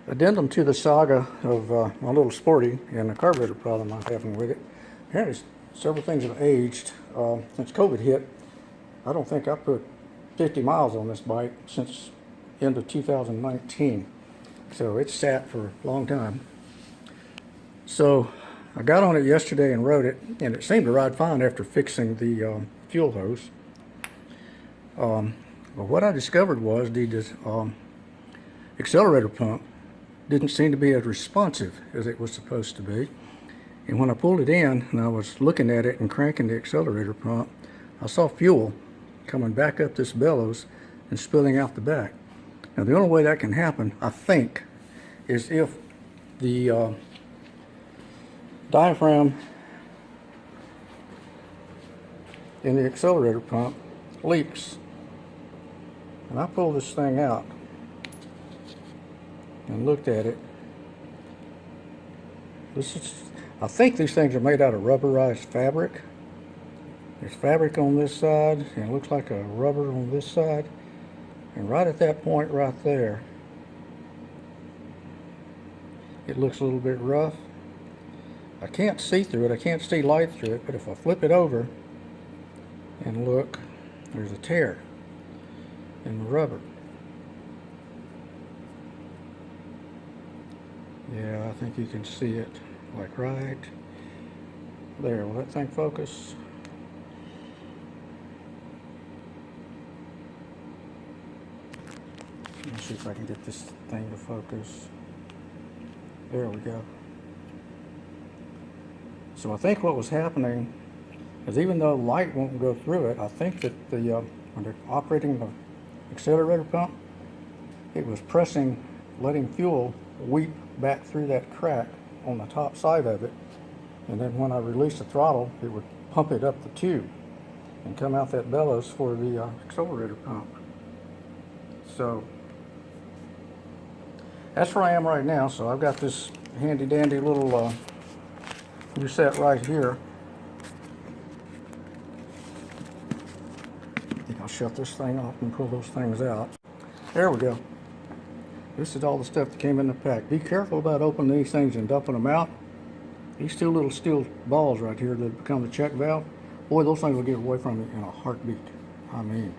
Addendum to the saga of my little Sporty and the carburetor problem I'm having with it. Apparently several things have aged since COVID hit. I don't think I put 50 miles on this bike since end of 2019. So it's sat for a long time. So I got on it yesterday and rode it, and it seemed to ride fine after fixing the fuel hose. But what I discovered was the accelerator pump didn't seem to be as responsive as it was supposed to be. And when I pulled it in and I was looking at it and cranking the accelerator pump, I saw fuel coming back up this bellows and spilling out the back. Now the only way that can happen, I think, is if the diaphragm in the accelerator pump leaks. And I pulled this thing out and looked at it. I think these things are made out of rubberized fabric. There's fabric on this side, and it looks like a rubber on this side. And right at that point right there, it looks a little bit rough. I can't see through it, I can't see light through it, but if I flip it over and look, there's a tear in the rubber. Yeah, I think you can see it, like right there. Will that thing focus? Let me see if I can get this thing to focus. There we go. So I think what was happening is, even though light won't go through it, I think that when they're operating the accelerator pump, it was pressing, letting fuel weep back through that crack on the top side of it, and then when I released the throttle, it would pump it up the tube and come out that bellows for the accelerator pump. So that's where I am right now. So I've got this handy dandy little new set right here. I think I'll shut this thing off and pull those things out. There we go. This is all the stuff that came in the pack. Be careful about opening these things and dumping them out. These two little steel balls right here that become the check valve, boy, those things will get away from you in a heartbeat. I mean.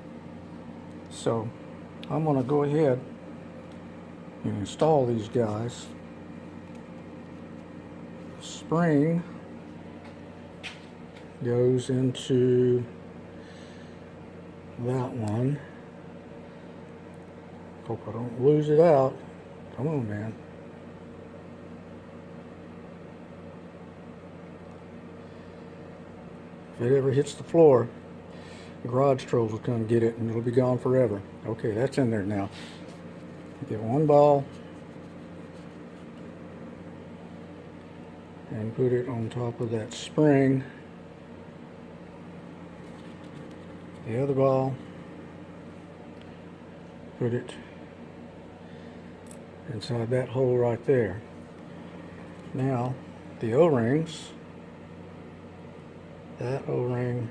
So I'm going to go ahead and install these guys. The spring goes into that one. Hope I don't lose it out. Come on, man. If it ever hits the floor, the garage trolls will come get it and it'll be gone forever. Okay, that's in there now. Get one ball and put it on top of that spring. The other ball, put it inside that hole right there. Now the O-rings, that O-ring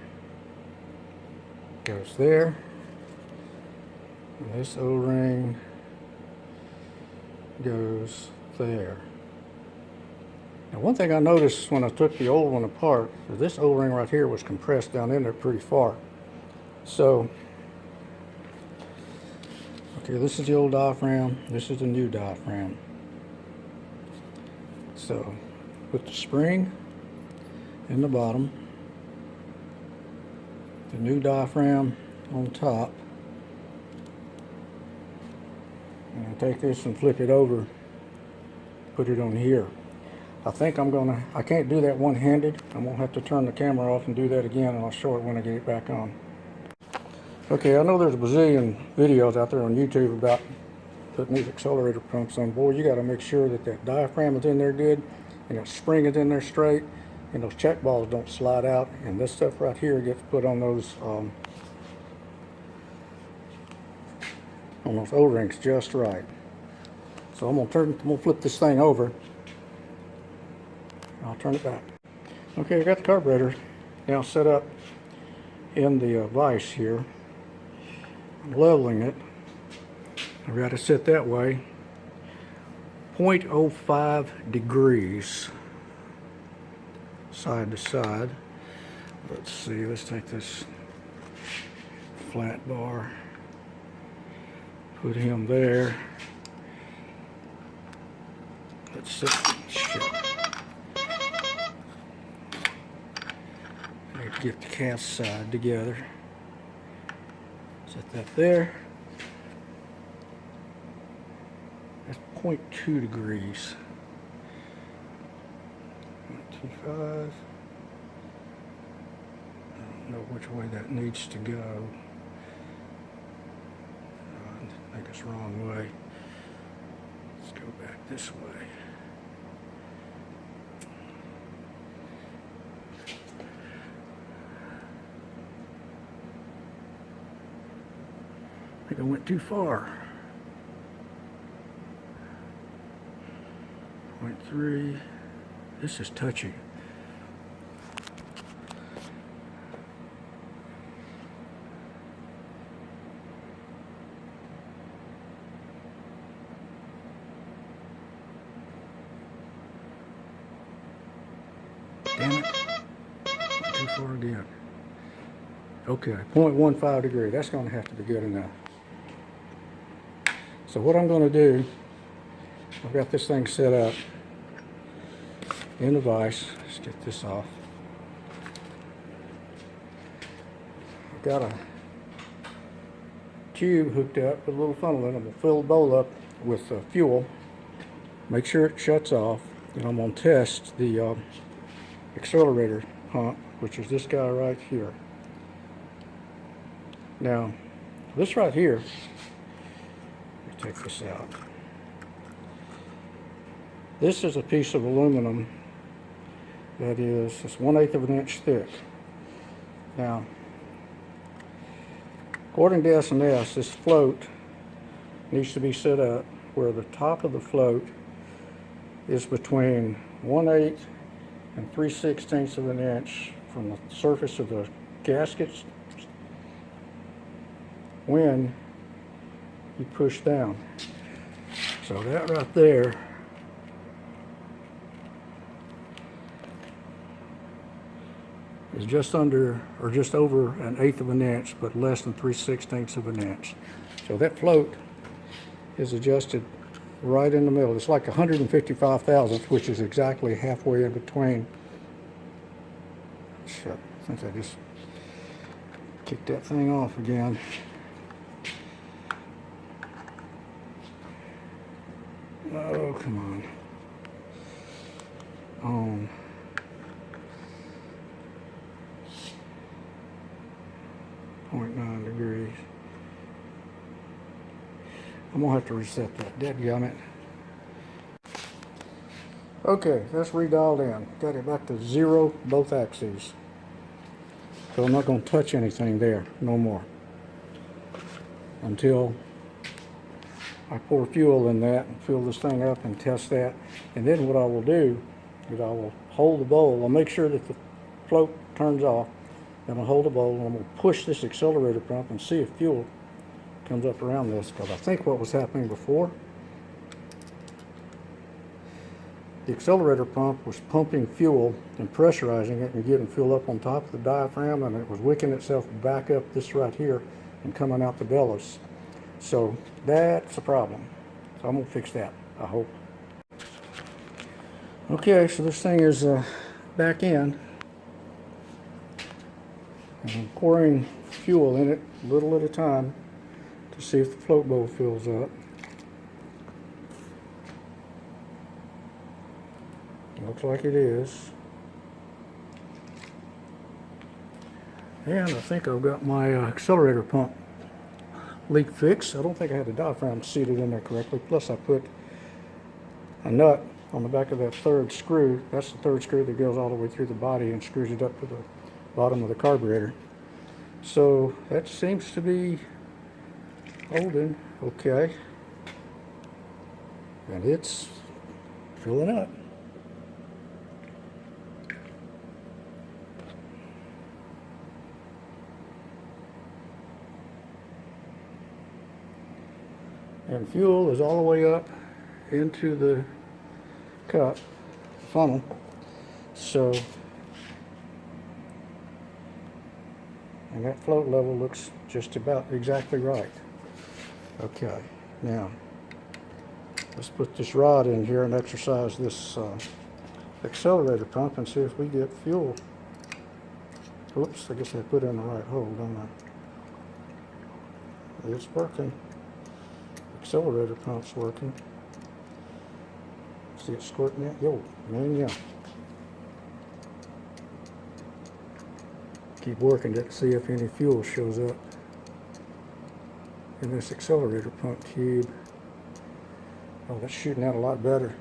goes there, and this O-ring goes there. Now one thing I noticed when I took the old one apart is this O-ring right here was compressed down in there pretty far. So okay, this is the old diaphragm, this is the new diaphragm. So put the spring in the bottom, the new diaphragm on top, and take this and flip it over, put it on here. I think I can't do that one-handed. I'm gonna have to turn the camera off and do that again, and I'll show it when I get it back on. Okay, I know there's a bazillion videos out there on YouTube about putting these accelerator pumps on. Boy, you got to make sure that that diaphragm is in there good, and that spring is in there straight, and those check balls don't slide out, and this stuff right here gets put on those O-rings just right. So I'm gonna flip this thing over. I'll turn it back. Okay, I got the carburetor now set up in the vise here. I'm leveling it. I've got it set that way. .05 degrees side to side. Let's see, let's take this flat bar, put him there. Let's see. Shit. Need to get the cast side together. Set that there. That's 0.2 degrees. 0.25. I don't know which way that needs to go. I think it's the wrong way. Let's go back this way. I think I went too far. 0.3. This is touchy. Damn it. Went too far again. Okay, 0.15 degree. That's going to have to be good enough. So what I'm going to do, I've got this thing set up in the vise. Let's get this off. I've got a tube hooked up with a little funnel in it. I'm going to fill the bowl up with fuel. Make sure it shuts off. And I'm going to test the accelerator pump, which is this guy right here. Now, this right here, let me take this out. This is a piece of aluminum that is just 1/8 of an inch thick. Now, according to S&S, this float needs to be set up where the top of the float is between 1/8 and 3/16 of an inch from the surface of the gaskets when you push down. So that right there is just under or just over 1/8 of an inch, but less than 3/16 of an inch. So that float is adjusted right in the middle. It's like 155 thousandths, which is exactly halfway in between. Shit, I think I just kicked that thing off again. Oh, come on. 0.9 degrees. I'm gonna have to reset that. Dadgummit. Okay, that's redialed in. Got it back to 0, both axes. So I'm not gonna touch anything there no more until I pour fuel in that and fill this thing up and test that. And then what I will do is I will hold the bowl. I'll make sure that the float turns off. Then I'll hold the bowl and I'm going to push this accelerator pump and see if fuel comes up around this. Because I think what was happening before, the accelerator pump was pumping fuel and pressurizing it and getting fuel up on top of the diaphragm, and it was wicking itself back up this right here and coming out the bellows. So that's a problem. So I'm going to fix that, I hope. Okay, so this thing is back in. And I'm pouring fuel in it a little at a time to see if the float bowl fills up. Looks like it is. And I think I've got my accelerator pump leak fixed. I don't think I had the diaphragm seated in there correctly. Plus I put a nut on the back of that third screw. That's the third screw that goes all the way through the body and screws it up to the bottom of the carburetor. So that seems to be holding okay. And it's filling up. And fuel is all the way up into the cup, funnel. So, and that float level looks just about exactly right. Okay, now let's put this rod in here and exercise this accelerator pump and see if we get fuel. Oops, I guess I put it in the right hole, don't I? It's working. Accelerator pump's working. See it squirting out? Yo, man, yeah. Keep working it to see if any fuel shows up in this accelerator pump tube. Oh, that's shooting out a lot better.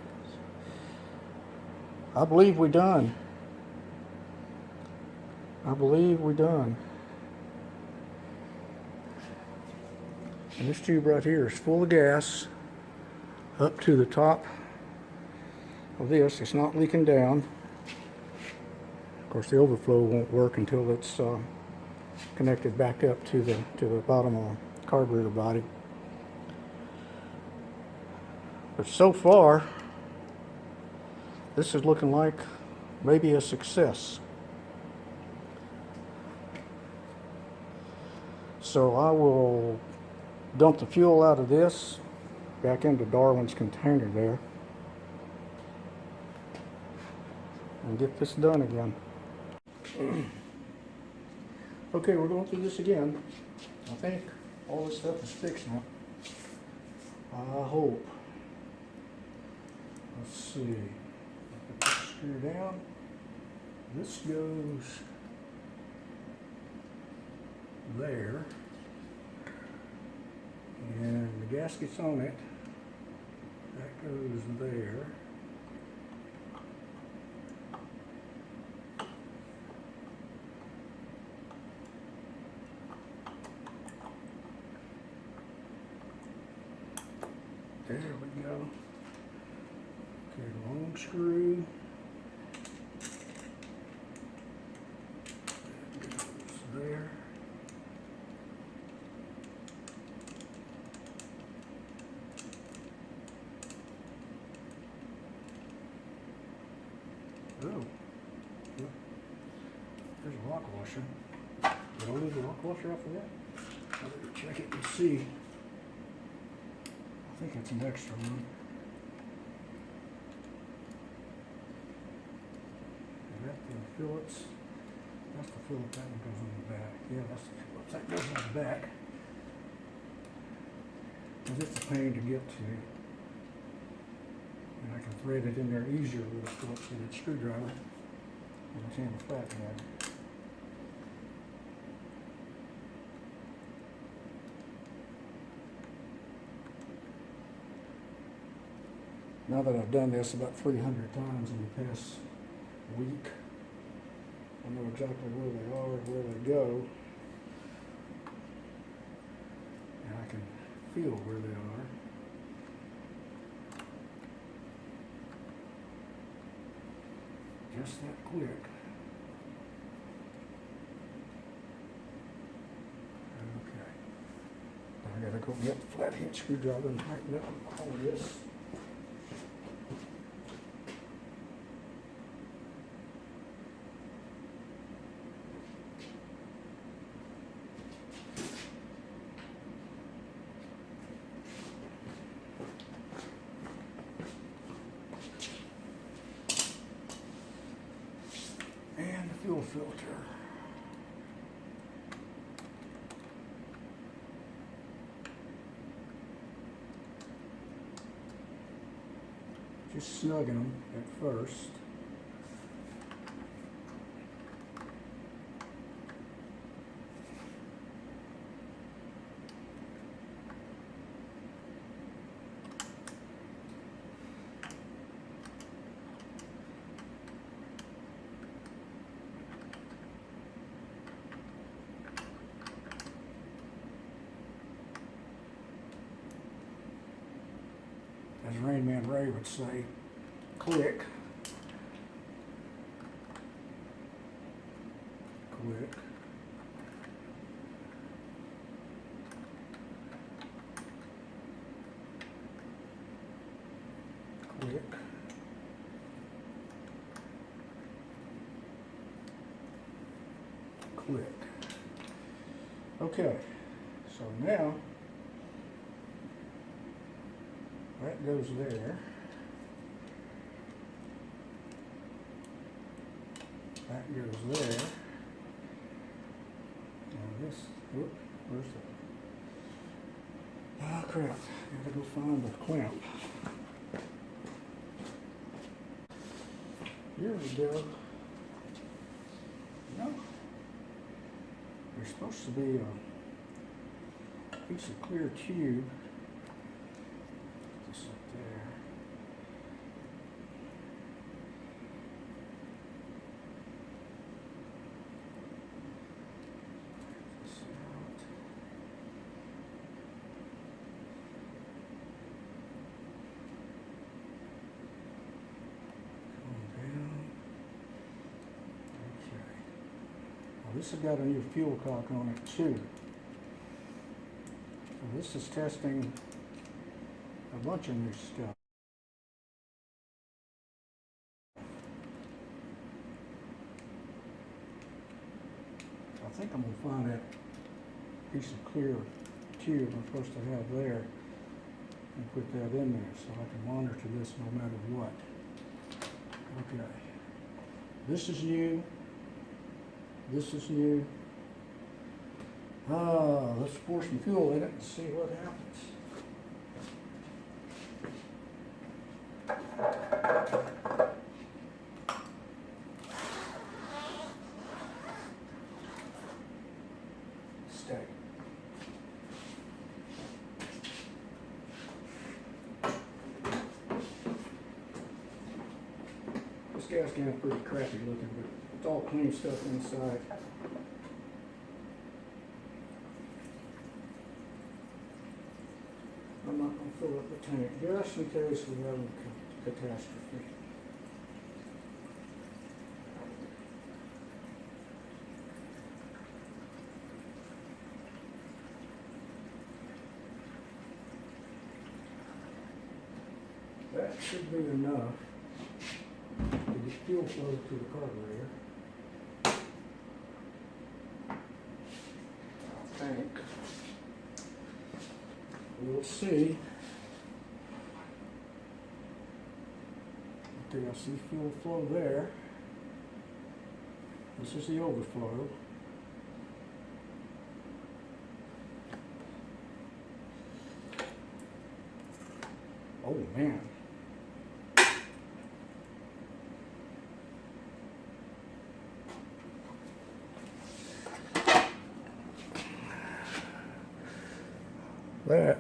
I believe we're done. I believe we're done. And this tube right here is full of gas up to the top of this. It's not leaking down. Of course, the overflow won't work until it's connected back up to the bottom of the carburetor body. But so far, this is looking like maybe a success. So I will dump the fuel out of this back into Darwin's container there and get this done again. Okay, we're going through this again. I think all this stuff is fixed now. I hope. Let's see. Put this screw down. This goes there. And the gasket's on it. That goes there. There we go. Okay, long screw. That goes there. Oh, yep. There's a lock washer. Did I leave the lock washer off of that? I'll have to check it and see. I think it's an extra one. Is that the Phillips? That's the Phillips. That one goes on the back. Yeah, that's the Phillips. That goes on the back. Because it's a pain to get to. And I can thread it in there easier with a Phillips-headed screwdriver than I can a flathead. Now that I've done this about 300 times in the past week, I know exactly where they are, where they go, and I can feel where they are. Just that quick. Okay. I gotta go get the flathead screwdriver and tighten up all of this. And the fuel filter. Just snugging them at first. As Rain Man Ray would say, click, click. Click. Click. Okay, so now that goes there. That goes there. Now this, whoop, where's the, oh crap, gotta go find the clamp. Here we go. No. There's supposed to be a piece of clear tube. Put this up there. This out. Come down. Okay. Well, this has got a new fuel cock on it too. So this is testing a bunch of new stuff. I think I'm going to find that piece of clear tube I'm supposed to have there and put that in there so I can monitor this no matter what. Okay. This is new. This is new. Let's pour some fuel in it and see what happens. Stay. This gas can's pretty crappy looking, but it's all clean stuff inside. I'm not going to fill up the tank just in case we have a catastrophe. That should be enough to get fuel flow to the carburetor. I think. We'll see. Okay, I see fuel flow there. This is the overflow. Oh man. That.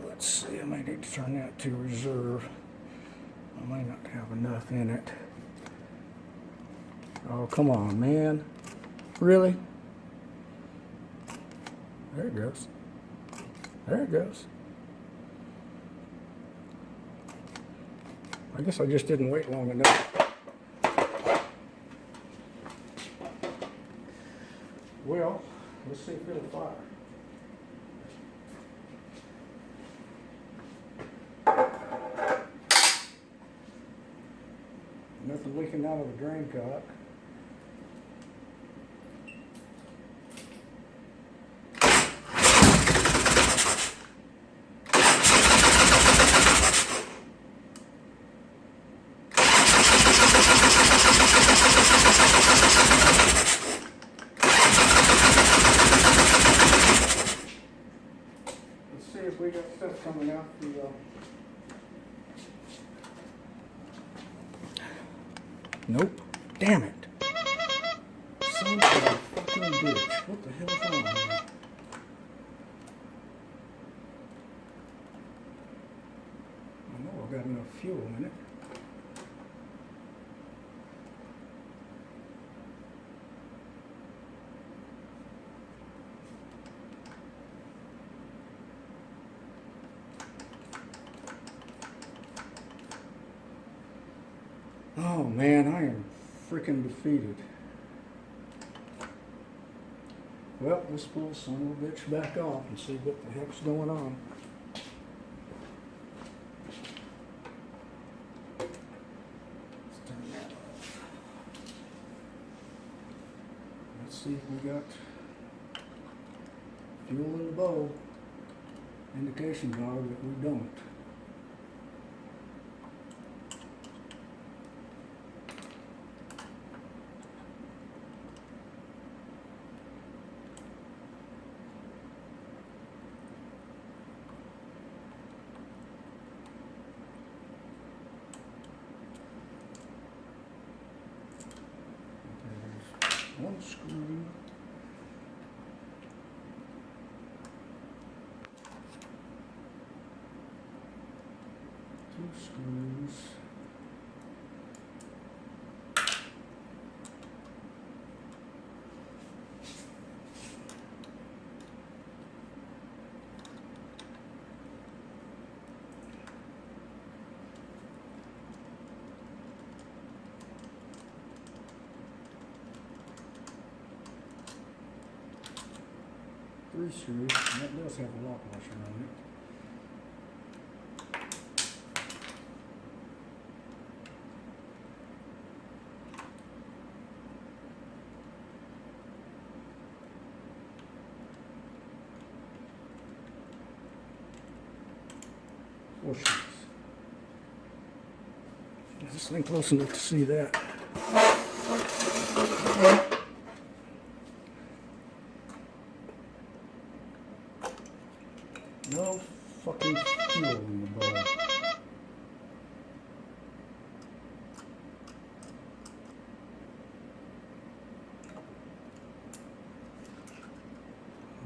Let's see, I may need to turn that to reserve. I may not have enough in it. Oh, come on, man. Really? There it goes. There it goes. I guess I just didn't wait long enough. Well, let's see if it'll fire. Nothing leaking out of the drain cock. We got stuff coming out the nope. Damn it. Son of a fucking bitch. What the hell's wrong here? I know I've got enough fuel in it. Oh man, I am freaking defeated. Well, let's pull this son of a bitch back off and see what the heck's going on. Let's turn that off. Let's see if we got fuel in the bowl. Indications are that we don't. One screw. Two screws. Three screws, and that does have a lock washer on it. Four screws. Is this thing close enough to see that? No fucking fuel in the bowl.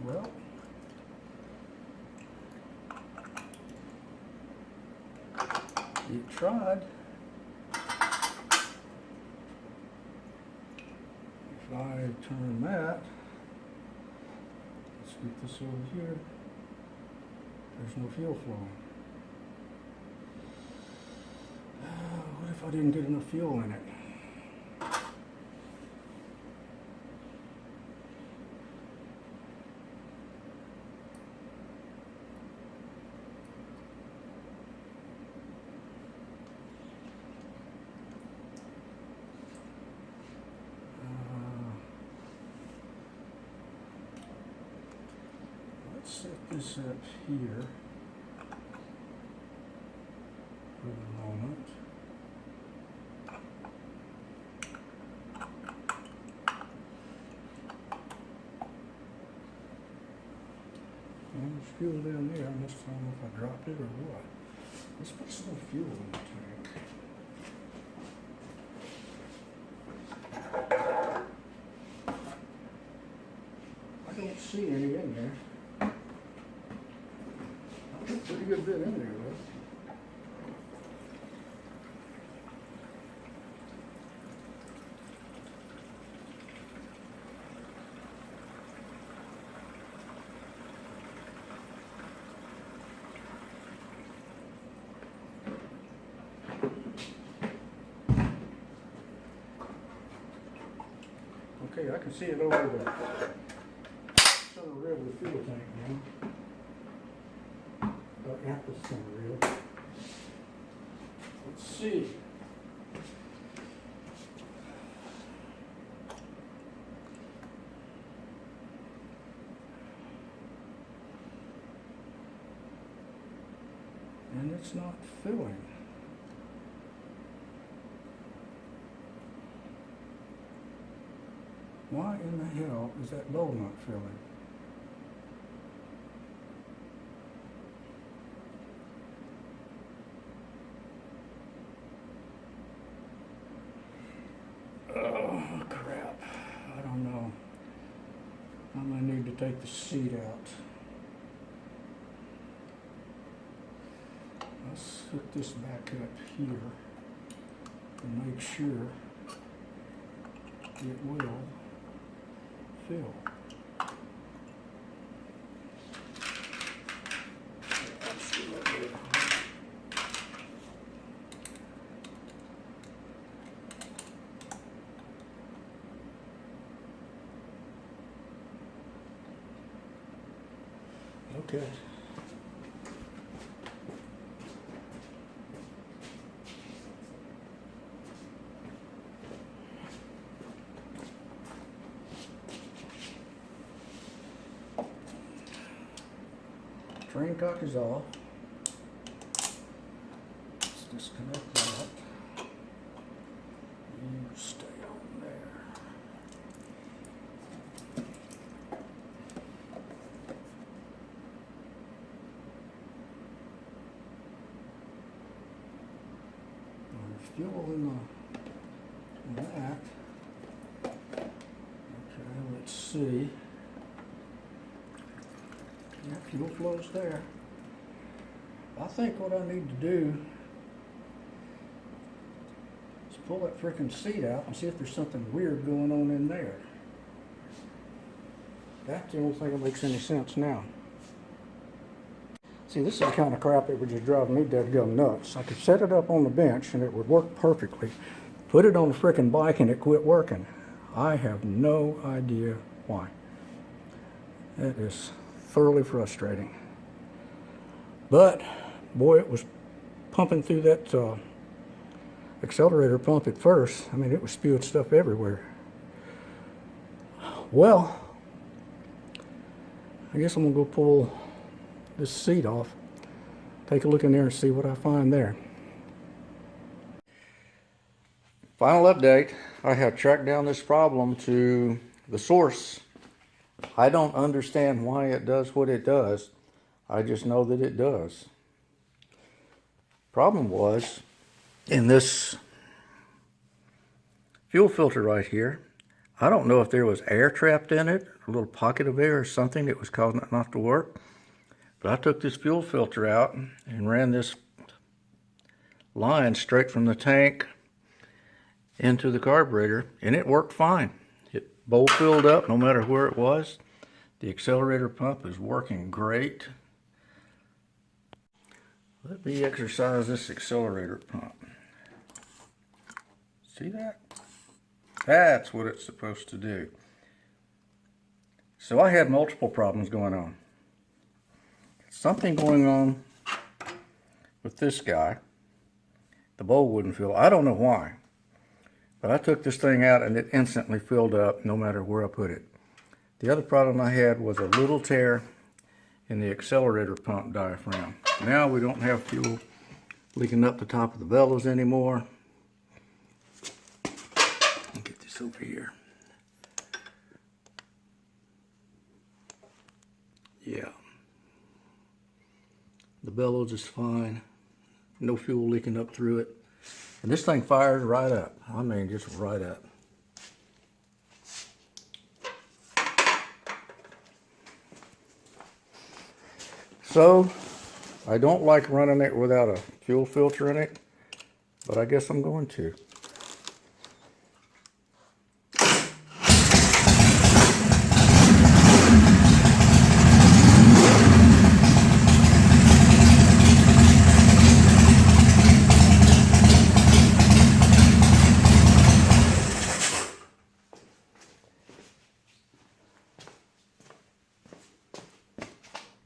Well, you tried. If I turn that, let's get this over here. There's no fuel flowing. What if I didn't get enough fuel in it? Let's set this up here for the moment. Well, there's fuel down there. I must don't know if I dropped it or what. Let's put some fuel in the tank. I don't see any in there. Pretty good bit in there, though. Okay, I can see it over the center rail of the fuel tank now. At the center rail. Let's see. And it's not filling. Why in the hell is that bowl not filling? Oh, crap. I don't know. I'm going to need to take the seat out. Let's hook this back up here and make sure it will fill. Okay. Drain cock is off. Let's disconnect that. You stay on there. There's fuel in that. Okay, let's see. Yeah, fuel flows there. I think what I need to do is pull that frickin' seat out and see if there's something weird going on in there. That's the only thing that makes any sense now. See, this is the kind of crap that would just drive me deadgum nuts. I could set it up on the bench and it would work perfectly. Put it on the frickin' bike and it quit working. I have no idea why. That is thoroughly frustrating. But boy, it was pumping through that accelerator pump at first. I mean, it was spewing stuff everywhere. Well, I guess I'm gonna go pull this seat off, take a look in there and see what I find there. Final update, I have tracked down this problem to the source. I don't understand why it does what it does. I just know that it does. Problem was in this fuel filter right here. I don't know if there was air trapped in it, a little pocket of air or something that was causing it not to work. But I took this fuel filter out and ran this line straight from the tank into the carburetor, and it worked fine. It bowl filled up no matter where it was. The accelerator pump is working great. Let me exercise this accelerator pump. See that? That's what it's supposed to do. So I had multiple problems going on. Something going on with this guy. The bowl wouldn't fill. I don't know why. But I took this thing out and it instantly filled up no matter where I put it. The other problem I had was a little tear in the accelerator pump diaphragm. Now we don't have fuel leaking up the top of the bellows anymore. I'll get this over here. Yeah. The bellows is fine. No fuel leaking up through it. And this thing fires right up. I mean, just right up. So, I don't like running it without a fuel filter in it, but I guess I'm going to.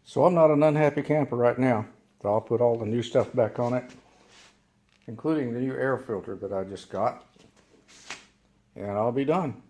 So I'm not an unhappy camper right now. So I'll put all the new stuff back on it, including the new air filter that I just got, and I'll be done.